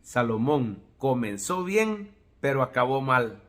Salomón comenzó bien, pero acabó mal.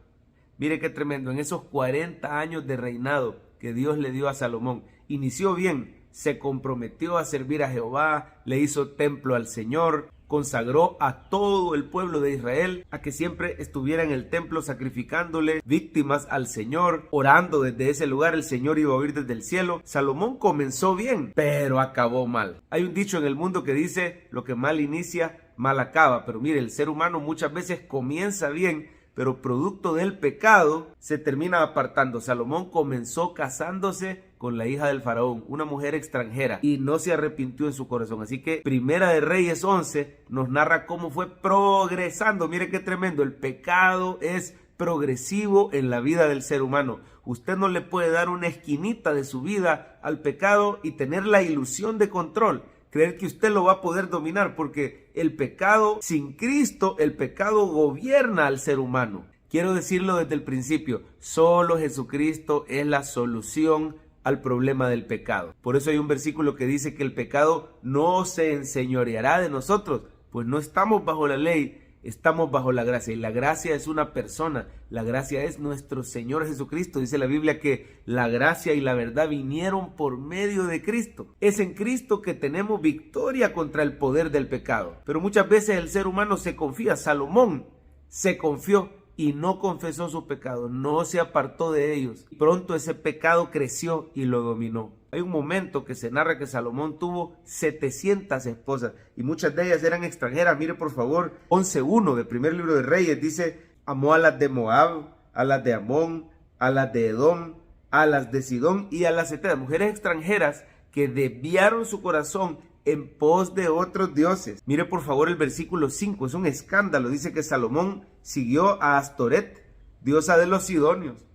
Mire qué tremendo, en esos 40 años de reinado que Dios le dio a Salomón, inició bien, se comprometió a servir a Jehová, le hizo templo al Señor, consagró a todo el pueblo de Israel a que siempre estuviera en el templo sacrificándole víctimas al Señor, orando desde ese lugar. El Señor iba a oír desde el cielo. Salomón comenzó bien, pero acabó mal. Hay un dicho en el mundo que dice: lo que mal inicia, mal acaba. Pero mire, el ser humano muchas veces comienza bien, pero producto del pecado se termina apartando. Salomón comenzó casándose con la hija del faraón, una mujer extranjera, y no se arrepintió en su corazón. Así que Primera de Reyes 11 nos narra cómo fue progresando. Mire qué tremendo, el pecado es progresivo en la vida del ser humano. Usted no le puede dar una esquinita de su vida al pecado y tener la ilusión de control, creer que usted lo va a poder dominar, porque el pecado, sin Cristo, el pecado gobierna al ser humano. Quiero decirlo desde el principio, solo Jesucristo es la solución al problema del pecado. Por eso hay un versículo que dice que el pecado no se enseñoreará de nosotros, pues no estamos bajo la ley, estamos bajo la gracia, y la gracia es una persona, la gracia es nuestro Señor Jesucristo. Dice la Biblia que la gracia y la verdad vinieron por medio de Cristo. Es en Cristo que tenemos victoria contra el poder del pecado. Pero muchas veces el ser humano se confía. Salomón se confió y no confesó su pecado, no se apartó de ellos. Pronto ese pecado creció y lo dominó. Hay un momento que se narra que Salomón tuvo 700 esposas y muchas de ellas eran extranjeras. Mire por favor, 11:1 del primer libro de Reyes dice: amó a las de Moab, a las de Amón, a las de Edom, a las de Sidón y a las heteas, mujeres extranjeras que desviaron su corazón en pos de otros dioses. Mire por favor el versículo 5, es un escándalo. Dice que Salomón siguió a Astoret, diosa de los sidonios,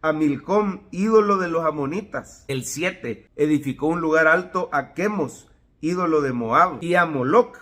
a Milcom, ídolo de los amonitas. El 7, edificó un lugar alto a Quemos, ídolo de Moab, y a Moloc,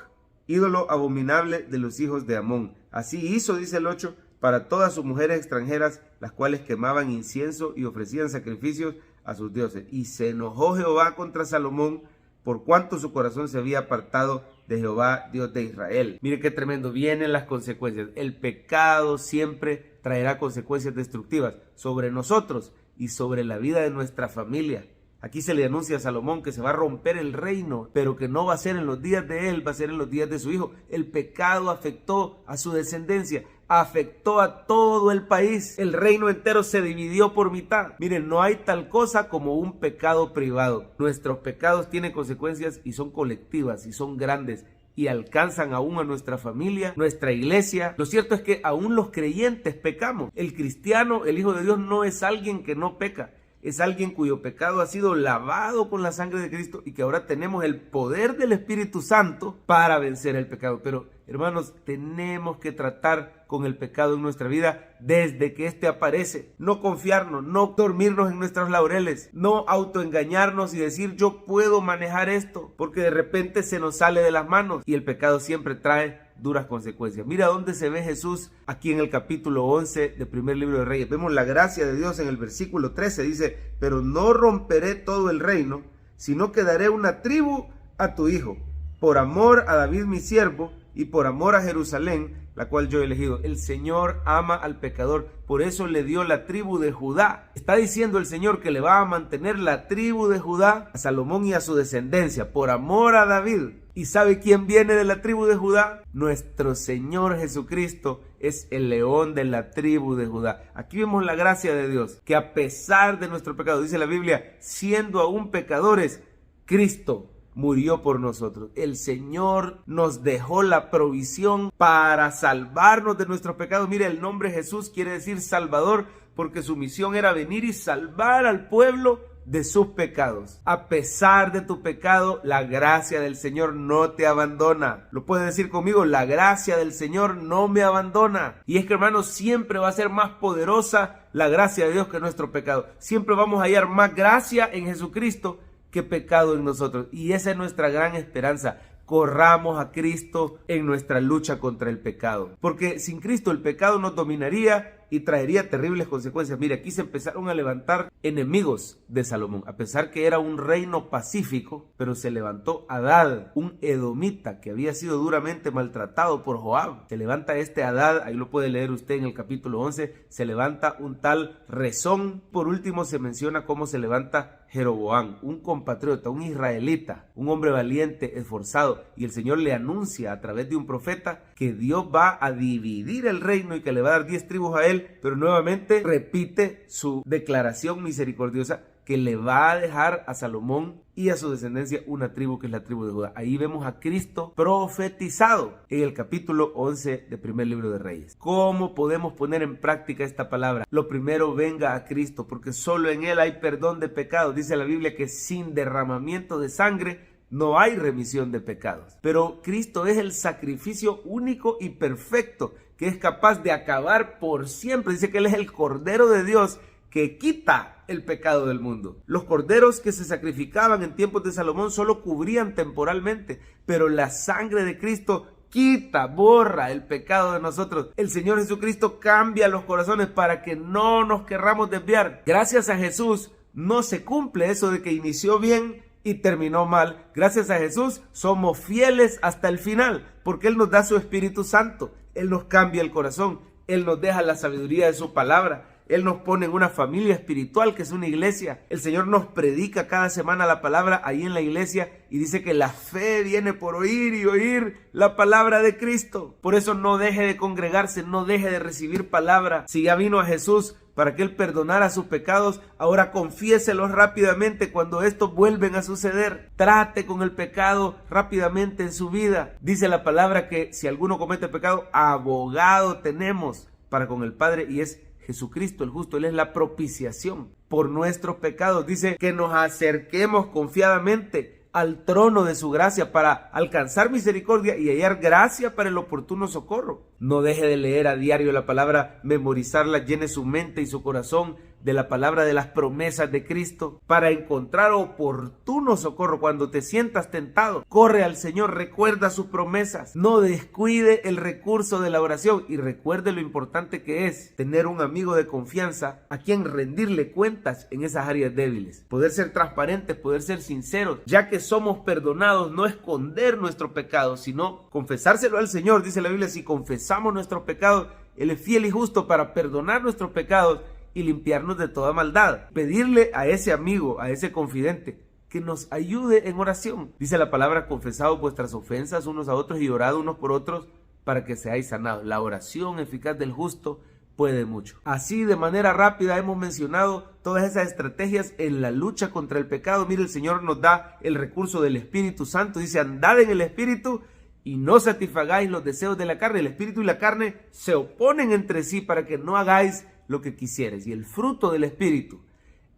ídolo abominable de los hijos de Amón. Así hizo, dice el 8, para todas sus mujeres extranjeras, las cuales quemaban incienso y ofrecían sacrificios a sus dioses. Y se enojó Jehová contra Salomón, por cuanto su corazón se había apartado de Jehová, Dios de Israel. Mire qué tremendo, vienen las consecuencias. El pecado siempre traerá consecuencias destructivas sobre nosotros y sobre la vida de nuestra familia. Aquí se le anuncia a Salomón que se va a romper el reino, pero que no va a ser en los días de él, va a ser en los días de su hijo. El pecado afectó a su descendencia, afectó a todo el país. El reino entero se dividió por mitad. Miren, no hay tal cosa como un pecado privado. Nuestros pecados tienen consecuencias y son colectivas y son grandes y alcanzan aún a nuestra familia, nuestra iglesia. Lo cierto es que aún los creyentes pecamos. El cristiano, el hijo de Dios, no es alguien que no peca. Es alguien cuyo pecado ha sido lavado con la sangre de Cristo y que ahora tenemos el poder del Espíritu Santo para vencer el pecado. Pero, hermanos, tenemos que tratar con el pecado en nuestra vida desde que éste aparece. No confiarnos, no dormirnos en nuestros laureles, no autoengañarnos y decir yo puedo manejar esto, porque de repente se nos sale de las manos y el pecado siempre trae duras consecuencias. Mira dónde se ve Jesús aquí en el capítulo 11 del primer libro de Reyes. Vemos la gracia de Dios en el versículo 13. Dice: pero no romperé todo el reino, sino que daré una tribu a tu hijo, por amor a David mi siervo y por amor a Jerusalén, la cual yo he elegido. El Señor ama al pecador, por eso le dio la tribu de Judá. Está diciendo el Señor que le va a mantener la tribu de Judá a Salomón y a su descendencia, por amor a David. ¿Y sabe quién viene de la tribu de Judá? Nuestro Señor Jesucristo es el león de la tribu de Judá. Aquí vemos la gracia de Dios, que a pesar de nuestro pecado, dice la Biblia, siendo aún pecadores, Cristo murió por nosotros. El Señor nos dejó la provisión para salvarnos de nuestros pecados. Mire, el nombre Jesús quiere decir Salvador, porque su misión era venir y salvar al pueblo de sus pecados. A pesar de tu pecado, la gracia del Señor no te abandona. Lo puedes decir conmigo: la gracia del Señor no me abandona. Y es que, hermanos, siempre va a ser más poderosa la gracia de Dios que nuestro pecado. Siempre vamos a hallar más gracia en Jesucristo que pecado en nosotros. Y esa es nuestra gran esperanza. Corramos a Cristo en nuestra lucha contra el pecado, porque sin Cristo el pecado nos dominaría y traería terribles consecuencias. Mire, aquí se empezaron a levantar enemigos de Salomón, a pesar que era un reino pacífico, pero se levantó Hadad, un edomita que había sido duramente maltratado por Joab. Se levanta este Hadad, ahí lo puede leer usted en el capítulo 11, se levanta un tal Rezón. Por último se menciona cómo se levanta Jeroboam, un compatriota, un israelita, un hombre valiente, esforzado, y el Señor le anuncia a través de un profeta que Dios va a dividir el reino y que le va a dar 10 tribus a él, pero nuevamente repite su declaración misericordiosa que le va a dejar a Salomón y a su descendencia una tribu, que es la tribu de Judá. Ahí vemos a Cristo profetizado en el capítulo 11 del primer libro de Reyes. ¿Cómo podemos poner en práctica esta palabra? Lo primero, venga a Cristo, porque solo en Él hay perdón de pecados. Dice la Biblia que sin derramamiento de sangre no hay remisión de pecados. Pero Cristo es el sacrificio único y perfecto que es capaz de acabar por siempre. Dice que Él es el Cordero de Dios que quita el pecado del mundo. Los corderos que se sacrificaban en tiempos de Salomón solo cubrían temporalmente, pero la sangre de Cristo quita, borra el pecado de nosotros. El Señor Jesucristo cambia los corazones para que no nos querramos desviar. Gracias a Jesús no se cumple eso de que inició bien y terminó mal. Gracias a Jesús somos fieles hasta el final, porque Él nos da su Espíritu Santo. Él nos cambia el corazón. Él nos deja la sabiduría de su palabra. Él nos pone en una familia espiritual que es una iglesia. El Señor nos predica cada semana la palabra ahí en la iglesia y dice que la fe viene por oír y oír la palabra de Cristo. Por eso no deje de congregarse, no deje de recibir palabra. Si ya vino a Jesús para que Él perdonara sus pecados, ahora confiéselos rápidamente cuando estos vuelven a suceder. Trate con el pecado rápidamente en su vida. Dice la palabra que si alguno comete pecado, abogado tenemos para con el Padre, y es Jesucristo el justo. Él es la propiciación por nuestros pecados. Dice que nos acerquemos confiadamente al trono de su gracia para alcanzar misericordia y hallar gracia para el oportuno socorro. No deje de leer a diario la palabra, memorizarla, llene su mente y su corazón de la palabra, de las promesas de Cristo, para encontrar oportuno socorro cuando te sientas tentado. Corre al Señor, recuerda sus promesas, no descuide el recurso de la oración y recuerde lo importante que es tener un amigo de confianza a quien rendirle cuentas en esas áreas débiles, poder ser transparentes, poder ser sinceros, ya que somos perdonados, no esconder nuestro pecado, sino confesárselo al Señor. Dice la Biblia, si confesamos nuestros pecados, Él es fiel y justo para perdonar nuestros pecados y limpiarnos de toda maldad. Pedirle a ese amigo, a ese confidente, que nos ayude en oración. Dice la palabra, confesaos vuestras ofensas unos a otros y orad unos por otros para que seáis sanados. La oración eficaz del justo puede mucho. Así, de manera rápida, hemos mencionado todas esas estrategias en la lucha contra el pecado. Mire, el Señor nos da el recurso del Espíritu Santo. Dice, andad en el Espíritu y no satisfagáis los deseos de la carne. El Espíritu y la carne se oponen entre sí para que no hagáis lo que quisieres. Y el fruto del Espíritu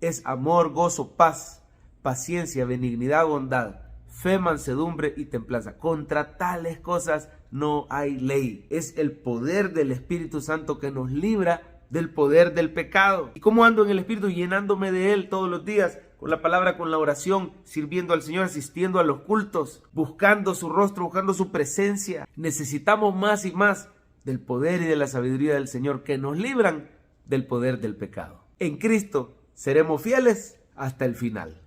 es amor, gozo, paz, paciencia, benignidad, bondad, fe, mansedumbre y templanza. Contra tales cosas no hay ley. Es el poder del Espíritu Santo que nos libra del poder del pecado. ¿Y cómo ando en el Espíritu? Llenándome de Él todos los días, con la palabra, con la oración, sirviendo al Señor, asistiendo a los cultos, buscando su rostro, buscando su presencia. Necesitamos más y más del poder y de la sabiduría del Señor que nos libran del poder del pecado. En Cristo seremos fieles hasta el final.